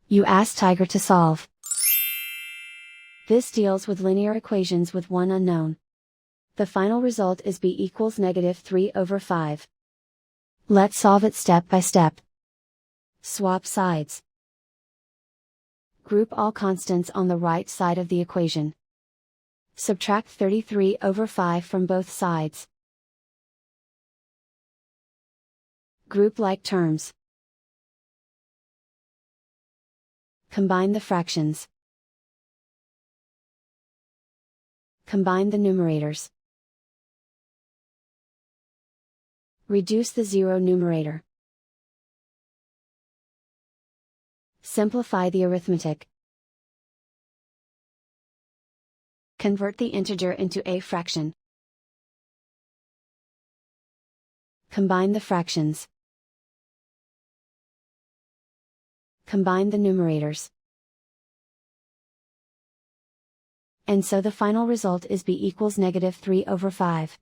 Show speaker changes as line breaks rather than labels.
You ask Tiger to solve. This deals with linear equations with one unknown. The final result is b equals -3/5. Let's solve it step by step. Swap sides. Group all constants on the right side of the equation. Subtract 33/5 from both sides. Group like terms. Combine the fractions. Combine the numerators. Reduce the zero numerator. Simplify the arithmetic. Convert the integer into a fraction. Combine the fractions. Combine the numerators. And so the final result is b equals -3/5.